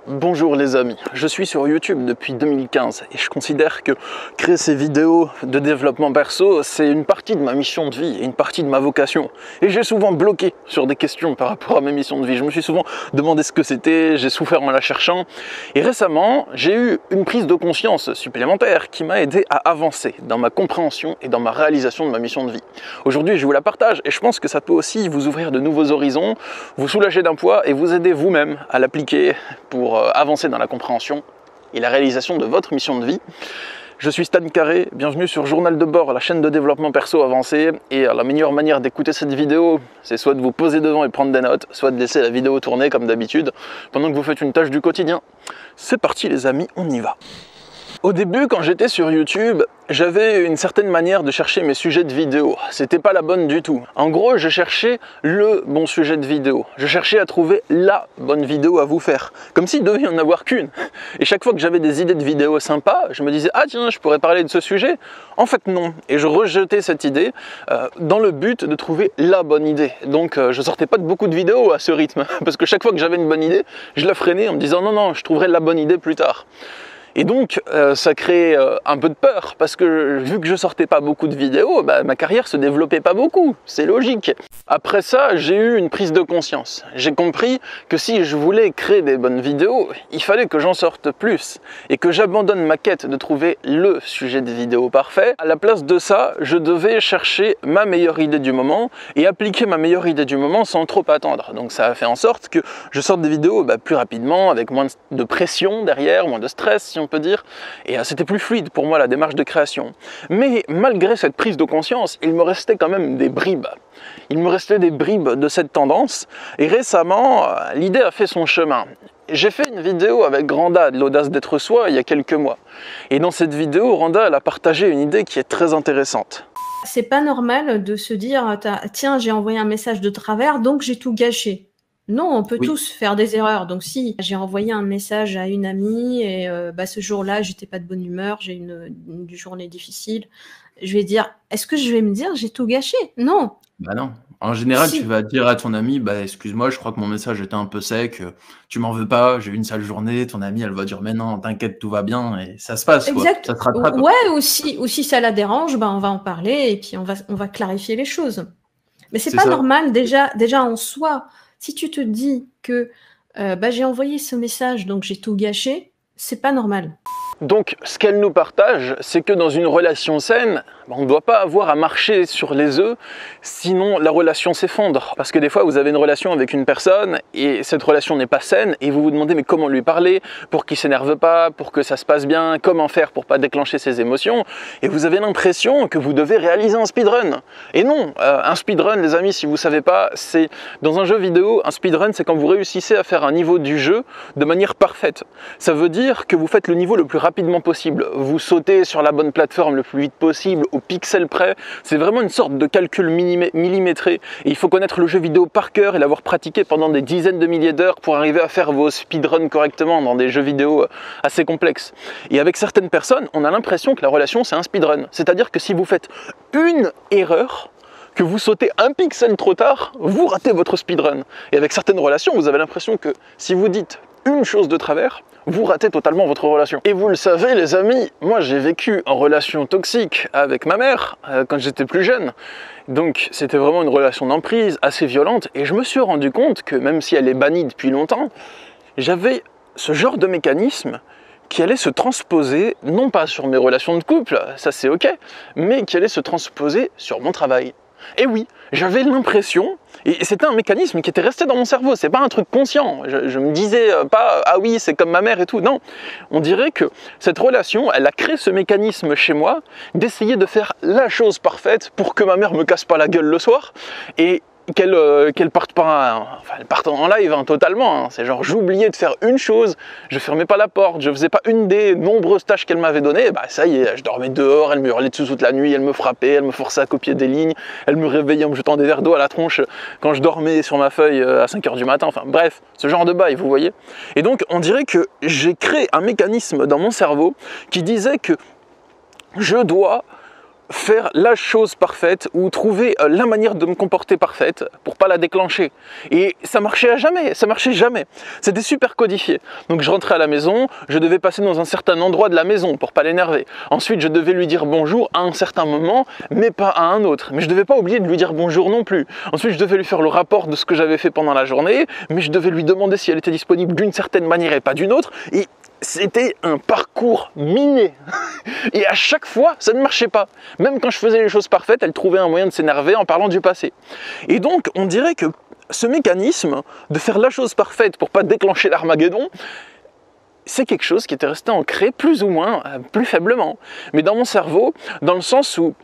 Bonjour les amis, je suis sur YouTube depuis 2015 et je considère que créer ces vidéos de développement perso, c'est une partie de ma mission de vie et une partie de ma vocation. Et j'ai souvent bloqué sur des questions par rapport à ma mission de vie. Je me suis souvent demandé ce que c'était, j'ai souffert en la cherchant. Et récemment, j'ai eu une prise de conscience supplémentaire qui m'a aidé à avancer dans ma compréhension et dans ma réalisation de ma mission de vie. Aujourd'hui, je vous la partage et je pense que ça peut aussi vous ouvrir de nouveaux horizons, vous soulager d'un poids et vous aider vous-même à l'appliquer pour avancer dans la compréhension et la réalisation de votre mission de vie. Je suis Stan Carré, bienvenue sur Journal de bord, la chaîne de développement perso avancé. Et la meilleure manière d'écouter cette vidéo, c'est soit de vous poser devant et prendre des notes, soit de laisser la vidéo tourner comme d'habitude, pendant que vous faites une tâche du quotidien. C'est parti les amis, on y va. Au début, quand j'étais sur YouTube, j'avais une certaine manière de chercher mes sujets de vidéo. C'était pas la bonne du tout. En gros, je cherchais le bon sujet de vidéo. Je cherchais à trouver la bonne vidéo à vous faire. Comme s'il devait y en avoir qu'une. Et chaque fois que j'avais des idées de vidéos sympas, je me disais « Ah tiens, je pourrais parler de ce sujet ». En fait, non. Et je rejetais cette idée dans le but de trouver la bonne idée. Donc, je sortais pas de beaucoup de vidéos à ce rythme. Parce que chaque fois que j'avais une bonne idée, je la freinais en me disant « Non, non, je trouverai la bonne idée plus tard ». Et donc, ça crée un peu de peur, parce que vu que je sortais pas beaucoup de vidéos, ma carrière se développait pas beaucoup, c'est logique. Après ça, j'ai eu une prise de conscience. J'ai compris que si je voulais créer des bonnes vidéos, il fallait que j'en sorte plus, et que j'abandonne ma quête de trouver le sujet de vidéo parfait. À la place de ça, je devais chercher ma meilleure idée du moment, et appliquer ma meilleure idée du moment sans trop attendre. Donc ça a fait en sorte que je sorte des vidéos plus rapidement, avec moins de pression derrière, moins de stress, si on peut dire, et c'était plus fluide pour moi la démarche de création. Mais malgré cette prise de conscience, il me restait quand même des bribes. Il me restait des bribes de cette tendance, et récemment, l'idée a fait son chemin. J'ai fait une vidéo avec Randa de l'audace d'être soi il y a quelques mois. Et dans cette vidéo, Randa elle a partagé une idée qui est très intéressante. C'est pas normal de se dire « Tiens, j'ai envoyé un message de travers, donc j'ai tout gâché ». Non, on peut tous faire des erreurs. Donc si j'ai envoyé un message à une amie et ce jour-là, j'étais pas de bonne humeur, j'ai une journée difficile, je vais dire, est-ce que je vais me dire j'ai tout gâché? Non. Bah non. En général, tu vas dire à ton ami, excuse-moi, je crois que mon message était un peu sec, tu m'en veux pas, j'ai eu une sale journée, ton ami, elle va dire, mais non, t'inquiète, tout va bien, et ça se passe, quoi. Ça se rattrape. Ouais, ou si ça la dérange, on va en parler, et puis on va clarifier les choses. Mais c'est pas normal, déjà en soi. Si tu te dis que j'ai envoyé ce message, donc j'ai tout gâché, c'est pas normal. Donc, ce qu'elle nous partage, c'est que dans une relation saine, on ne doit pas avoir à marcher sur les œufs, sinon la relation s'effondre. Parce que des fois, vous avez une relation avec une personne et cette relation n'est pas saine et vous vous demandez mais comment lui parler pour qu'il ne s'énerve pas, pour que ça se passe bien, comment faire pour ne pas déclencher ses émotions. Et vous avez l'impression que vous devez réaliser un speedrun. Et non, un speedrun, les amis, si vous ne savez pas, c'est dans un jeu vidéo, un speedrun, c'est quand vous réussissez à faire un niveau du jeu de manière parfaite. Ça veut dire que vous faites le niveau le plus rapidement possible. Vous sautez sur la bonne plateforme le plus vite possible, au pixel près. C'est vraiment une sorte de calcul millimétré. Et il faut connaître le jeu vidéo par cœur et l'avoir pratiqué pendant des dizaines de milliers d'heures pour arriver à faire vos speedruns correctement dans des jeux vidéo assez complexes. Et avec certaines personnes, on a l'impression que la relation c'est un speedrun. C'est-à-dire que si vous faites une erreur, que vous sautez un pixel trop tard, vous ratez votre speedrun. Et avec certaines relations, vous avez l'impression que si vous dites une chose de travers, vous ratez totalement votre relation. Et vous le savez les amis, moi j'ai vécu en relation toxique avec ma mère quand j'étais plus jeune. Donc c'était vraiment une relation d'emprise assez violente et je me suis rendu compte que même si elle est bannie depuis longtemps, j'avais ce genre de mécanisme qui allait se transposer, non pas sur mes relations de couple, ça c'est ok, mais qui allait se transposer sur mon travail. Et oui, j'avais l'impression, et c'était un mécanisme qui était resté dans mon cerveau, c'est pas un truc conscient, je me disais pas « ah oui, c'est comme ma mère et tout », non. On dirait que cette relation, elle a créé ce mécanisme chez moi d'essayer de faire la chose parfaite pour que ma mère me casse pas la gueule le soir, et qu'elle parte pas, elle parte en live totalement, hein. C'est genre j'oubliais de faire une chose, je fermais pas la porte, je faisais pas une des nombreuses tâches qu'elle m'avait données, ça y est, je dormais dehors, elle me hurlait dessus toute la nuit, elle me frappait, elle me forçait à copier des lignes, elle me réveillait en me jetant des verres d'eau à la tronche quand je dormais sur ma feuille à 5 h du matin, enfin bref, ce genre de bail, vous voyez. Et donc on dirait que j'ai créé un mécanisme dans mon cerveau qui disait que je dois faire la chose parfaite ou trouver la manière de me comporter parfaite pour pas la déclencher. Et ça marchait jamais. C'était super codifié. Donc je rentrais à la maison, je devais passer dans un certain endroit de la maison pour pas l'énerver. Ensuite, je devais lui dire bonjour à un certain moment, mais pas à un autre. Mais je devais pas oublier de lui dire bonjour non plus. Ensuite, je devais lui faire le rapport de ce que j'avais fait pendant la journée, mais je devais lui demander si elle était disponible d'une certaine manière et pas d'une autre. Et c'était un parcours miné. Et à chaque fois, ça ne marchait pas. Même quand je faisais les choses parfaites, elle trouvait un moyen de s'énerver en parlant du passé. Et donc, on dirait que ce mécanisme de faire la chose parfaite pour pas déclencher l'Armageddon, c'est quelque chose qui était resté ancré plus ou moins, plus faiblement. Mais dans mon cerveau, dans le sens où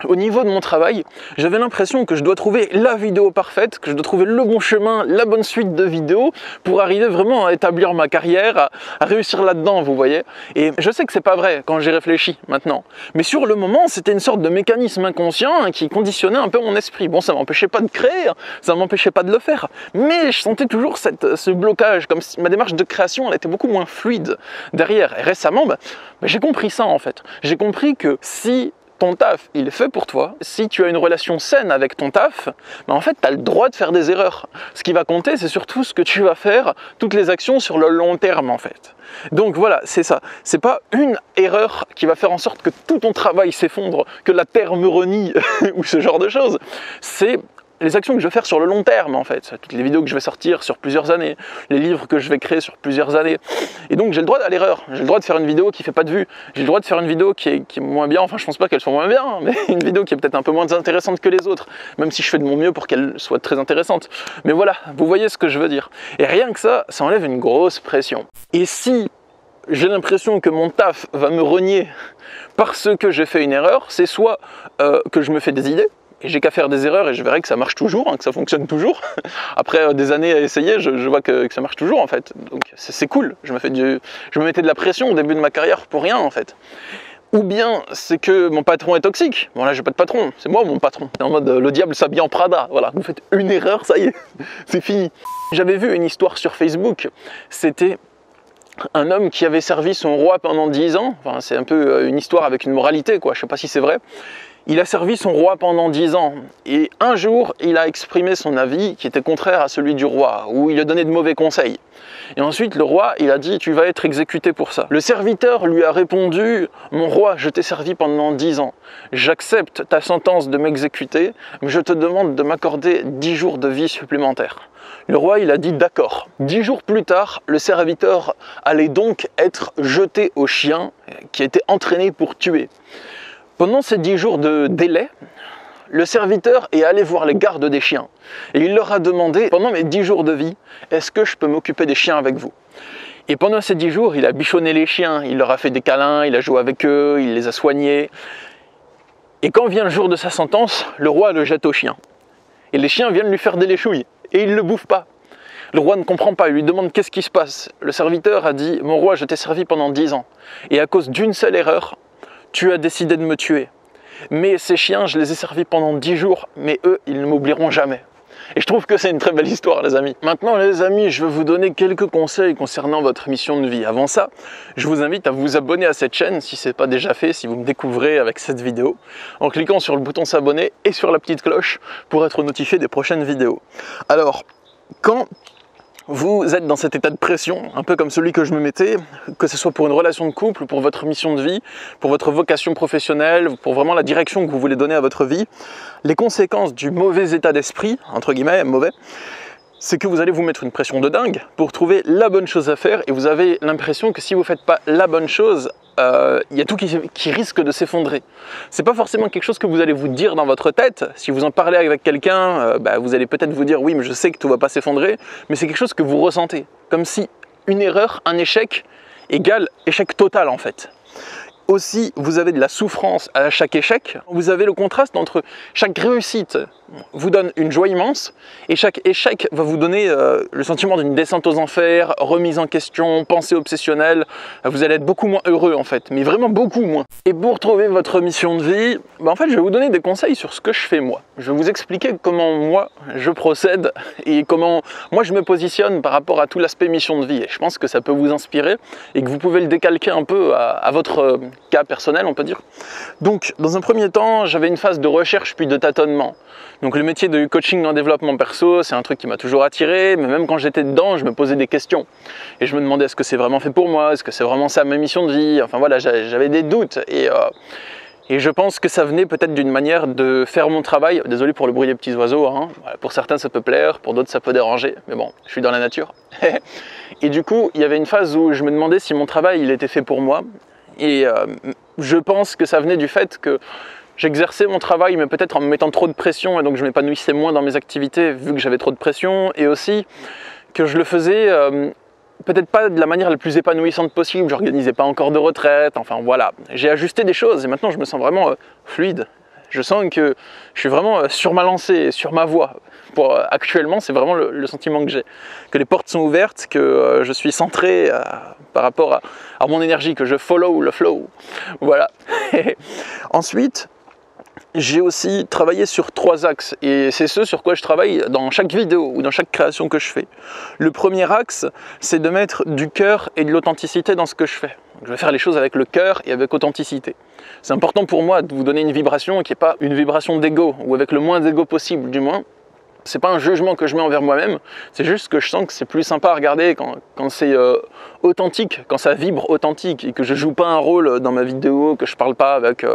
au niveau de mon travail, j'avais l'impression que je dois trouver la vidéo parfaite, que je dois trouver le bon chemin, la bonne suite de vidéos pour arriver vraiment à établir ma carrière, à réussir là-dedans, vous voyez. Et je sais que c'est pas vrai quand j'y réfléchis maintenant. Mais sur le moment, c'était une sorte de mécanisme inconscient qui conditionnait un peu mon esprit. Bon, ça m'empêchait pas de créer, ça m'empêchait pas de le faire. Mais je sentais toujours ce blocage, comme si ma démarche de création, elle était beaucoup moins fluide derrière. Et récemment, j'ai compris ça en fait. J'ai compris que si ton taf, il est fait pour toi. Si tu as une relation saine avec ton taf, en fait, tu as le droit de faire des erreurs. Ce qui va compter, c'est surtout ce que tu vas faire, toutes les actions sur le long terme, en fait. Donc voilà, c'est ça. C'est pas une erreur qui va faire en sorte que tout ton travail s'effondre, que la terre me renie, ou ce genre de choses. C'est les actions que je vais faire sur le long terme, en fait. Toutes les vidéos que je vais sortir sur plusieurs années, les livres que je vais créer sur plusieurs années. Et donc, j'ai le droit à l'erreur. J'ai le droit de faire une vidéo qui fait pas de vues. J'ai le droit de faire une vidéo qui est moins bien. Enfin, je pense pas qu'elle soit moins bien, mais une vidéo qui est peut-être un peu moins intéressante que les autres, même si je fais de mon mieux pour qu'elle soit très intéressante. Mais voilà, vous voyez ce que je veux dire. Et rien que ça, ça enlève une grosse pression. Et si j'ai l'impression que mon taf va me renier parce que j'ai fait une erreur, c'est soit que je me fais des idées, et j'ai qu'à faire des erreurs et je verrai que ça marche toujours, que ça fonctionne toujours. Après des années à essayer, je vois que ça marche toujours en fait. Donc c'est cool, je me mettais de la pression au début de ma carrière pour rien en fait. Ou bien c'est que mon patron est toxique. Bon là j'ai pas de patron, c'est moi mon patron. En mode le diable s'habille en Prada, voilà, vous faites une erreur, ça y est, c'est fini. J'avais vu une histoire sur Facebook, c'était un homme qui avait servi son roi pendant 10 ans, enfin c'est un peu une histoire avec une moralité quoi, je sais pas si c'est vrai. Il a servi son roi pendant 10 ans et un jour, il a exprimé son avis qui était contraire à celui du roi, où il a donné de mauvais conseils. Et ensuite, le roi, il a dit « tu vas être exécuté pour ça ». Le serviteur lui a répondu « mon roi, je t'ai servi pendant 10 ans. J'accepte ta sentence de m'exécuter, mais je te demande de m'accorder 10 jours de vie supplémentaires ». Le roi, il a dit « d'accord ». 10 jours plus tard, le serviteur allait donc être jeté au chien qui était entraîné pour tuer. Pendant ces 10 jours de délai, le serviteur est allé voir les gardes des chiens et il leur a demandé, pendant mes 10 jours de vie, est-ce que je peux m'occuper des chiens avec vous? Et pendant ces 10 jours, il a bichonné les chiens, il leur a fait des câlins, il a joué avec eux, il les a soignés. Et quand vient le jour de sa sentence, le roi le jette aux chiens. Et les chiens viennent lui faire des léchouilles et il ne le bouffe pas. Le roi ne comprend pas, il lui demande qu'est-ce qui se passe. Le serviteur a dit, mon roi, je t'ai servi pendant 10 ans et à cause d'une seule erreur, tu as décidé de me tuer. Mais ces chiens, je les ai servis pendant 10 jours, mais eux, ils ne m'oublieront jamais. Et je trouve que c'est une très belle histoire, les amis. Maintenant, les amis, je vais vous donner quelques conseils concernant votre mission de vie. Avant ça, je vous invite à vous abonner à cette chaîne, si ce n'est pas déjà fait, si vous me découvrez avec cette vidéo, en cliquant sur le bouton s'abonner et sur la petite cloche pour être notifié des prochaines vidéos. Alors, quand vous êtes dans cet état de pression, un peu comme celui que je me mettais, que ce soit pour une relation de couple, pour votre mission de vie, pour votre vocation professionnelle, pour vraiment la direction que vous voulez donner à votre vie, les conséquences du mauvais état d'esprit, entre guillemets, mauvais, c'est que vous allez vous mettre une pression de dingue pour trouver la bonne chose à faire et vous avez l'impression que si vous ne faites pas la bonne chose, il y a tout qui risque de s'effondrer. C'est pas forcément quelque chose que vous allez vous dire dans votre tête. Si vous en parlez avec quelqu'un, vous allez peut-être vous dire oui, mais je sais que tout va pas s'effondrer, mais c'est quelque chose que vous ressentez. Comme si une erreur, un échec égale échec total en fait. Aussi, vous avez de la souffrance à chaque échec. Vous avez le contraste entre chaque réussite vous donne une joie immense et chaque échec va vous donner le sentiment d'une descente aux enfers, remise en question, pensée obsessionnelle. Vous allez être beaucoup moins heureux en fait, mais vraiment beaucoup moins. Et pour trouver votre mission de vie, en fait je vais vous donner des conseils sur ce que je fais moi. Je vais vous expliquer comment moi je procède et comment moi je me positionne par rapport à tout l'aspect mission de vie. Et je pense que ça peut vous inspirer et que vous pouvez le décalquer un peu à votre cas personnel, on peut dire. Donc, dans un premier temps, j'avais une phase de recherche puis de tâtonnement. Donc, le métier de coaching en développement perso, c'est un truc qui m'a toujours attiré, mais même quand j'étais dedans, je me posais des questions. Et je me demandais, est-ce que c'est vraiment fait pour moi? Est-ce que c'est vraiment ça ma mission de vie? Enfin voilà, j'avais des doutes. Et je pense que ça venait peut-être d'une manière de faire mon travail. Désolé pour le bruit des petits oiseaux, hein. Voilà, pour certains ça peut plaire, pour d'autres ça peut déranger, mais bon, je suis dans la nature. Et du coup, il y avait une phase où je me demandais si mon travail il était fait pour moi. Et je pense que ça venait du fait que j'exerçais mon travail, mais peut-être en me mettant trop de pression, et donc je m'épanouissais moins dans mes activités vu que j'avais trop de pression, et aussi que je le faisais peut-être pas de la manière la plus épanouissante possible, j'organisais pas encore de retraite, enfin voilà. J'ai ajusté des choses et maintenant je me sens vraiment fluide. Je sens que je suis vraiment sur ma lancée, sur ma voie. Actuellement, c'est vraiment le sentiment que j'ai. Que les portes sont ouvertes, que je suis centré par rapport à mon énergie, que je follow le flow. Voilà. Ensuite, j'ai aussi travaillé sur 3 axes et c'est ce sur quoi je travaille dans chaque vidéo ou dans chaque création que je fais. Le premier axe, c'est de mettre du cœur et de l'authenticité dans ce que je fais. Je vais faire les choses avec le cœur et avec authenticité. C'est important pour moi de vous donner une vibration qui n'est pas une vibration d'ego ou avec le moins d'ego possible du moins. C'est pas un jugement que je mets envers moi-même, c'est juste que je sens que c'est plus sympa à regarder quand c'est authentique, quand ça vibre authentique et que je joue pas un rôle dans ma vidéo, que je parle pas avec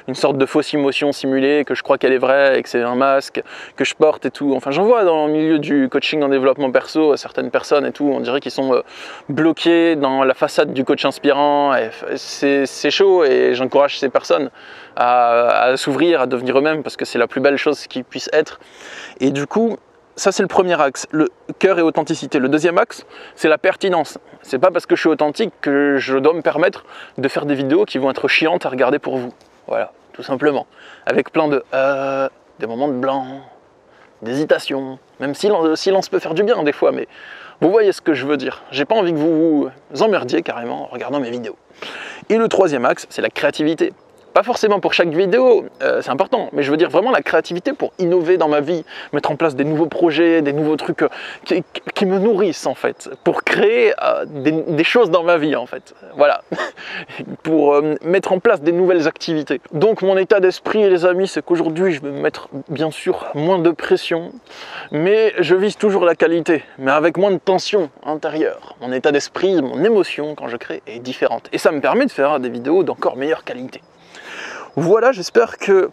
une sorte de fausse émotion simulée, que je crois qu'elle est vraie et que c'est un masque que je porte et tout. Enfin, j'en vois dans le milieu du coaching en développement perso, certaines personnes et tout, on dirait qu'ils sont bloqués dans la façade du coach inspirant. C'est chaud et j'encourage ces personnes à s'ouvrir, à devenir eux-mêmes parce que c'est la plus belle chose qu'ils puissent être. Et du coup, ça c'est le premier axe, le cœur et authenticité. Le deuxième axe, c'est la pertinence. C'est pas parce que je suis authentique que je dois me permettre de faire des vidéos qui vont être chiantes à regarder pour vous. Voilà, tout simplement. Avec plein de des moments de blanc, d'hésitation, même si le silence peut faire du bien des fois, mais vous voyez ce que je veux dire. J'ai pas envie que vous vous emmerdiez carrément en regardant mes vidéos. Et le troisième axe, c'est la créativité. Pas forcément pour chaque vidéo, c'est important, mais je veux dire vraiment la créativité pour innover dans ma vie, mettre en place des nouveaux projets, des nouveaux trucs qui me nourrissent en fait, pour créer des choses dans ma vie en fait, voilà, pour mettre en place des nouvelles activités. Donc mon état d'esprit les amis, c'est qu'aujourd'hui je vais me mettre bien sûr moins de pression, mais je vise toujours la qualité, mais avec moins de tension intérieure. Mon état d'esprit, mon émotion quand je crée est différente, et ça me permet de faire des vidéos d'encore meilleure qualité. Voilà, j'espère que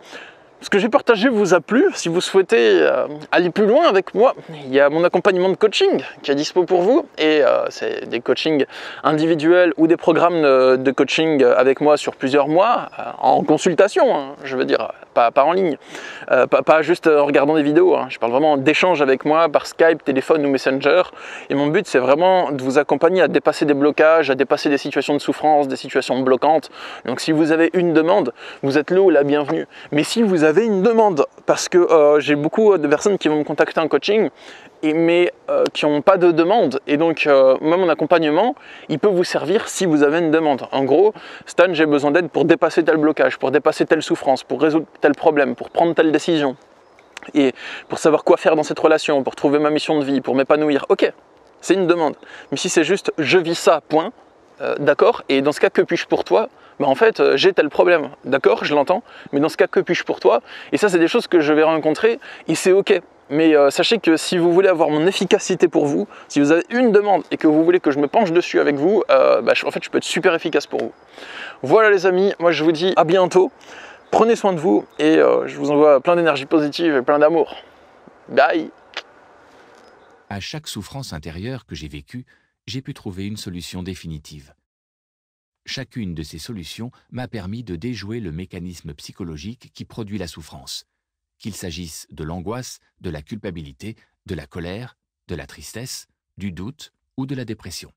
ce que j'ai partagé vous a plu. Si vous souhaitez aller plus loin avec moi, il y a mon accompagnement de coaching qui est dispo pour vous. Et c'est des coachings individuels ou des programmes de coaching avec moi sur plusieurs mois, en consultation, hein, je veux dire, pas en ligne, pas juste en regardant des vidéos. Hein. Je parle vraiment d'échanges avec moi par Skype, téléphone ou Messenger. Et mon but, c'est vraiment de vous accompagner à dépasser des blocages, à dépasser des situations de souffrance, des situations bloquantes. Donc si vous avez une demande, vous êtes le ou la bienvenue. Mais si vous avez une demande, parce que j'ai beaucoup de personnes qui vont me contacter en coaching, mais qui n'ont pas de demande, et donc moi mon accompagnement il peut vous servir si vous avez une demande. En gros, Stan, j'ai besoin d'aide pour dépasser tel blocage, pour dépasser telle souffrance, pour résoudre tel problème, pour prendre telle décision, et pour savoir quoi faire dans cette relation, pour trouver ma mission de vie, pour m'épanouir. Ok, c'est une demande. Mais si c'est juste je vis ça, point, d'accord, et dans ce cas que puis-je pour toi? Ben en fait, j'ai tel problème, d'accord, je l'entends, mais dans ce cas, que puis-je pour toi? Et ça, c'est des choses que je vais rencontrer, et c'est ok. Mais sachez que si vous voulez avoir mon efficacité pour vous, si vous avez une demande et que vous voulez que je me penche dessus avec vous, en fait, je peux être super efficace pour vous. Voilà les amis, moi je vous dis à bientôt, prenez soin de vous, et je vous envoie plein d'énergie positive et plein d'amour. Bye! À chaque souffrance intérieure que j'ai vécue, j'ai pu trouver une solution définitive. Chacune de ces solutions m'a permis de déjouer le mécanisme psychologique qui produit la souffrance, qu'il s'agisse de l'angoisse, de la culpabilité, de la colère, de la tristesse, du doute ou de la dépression.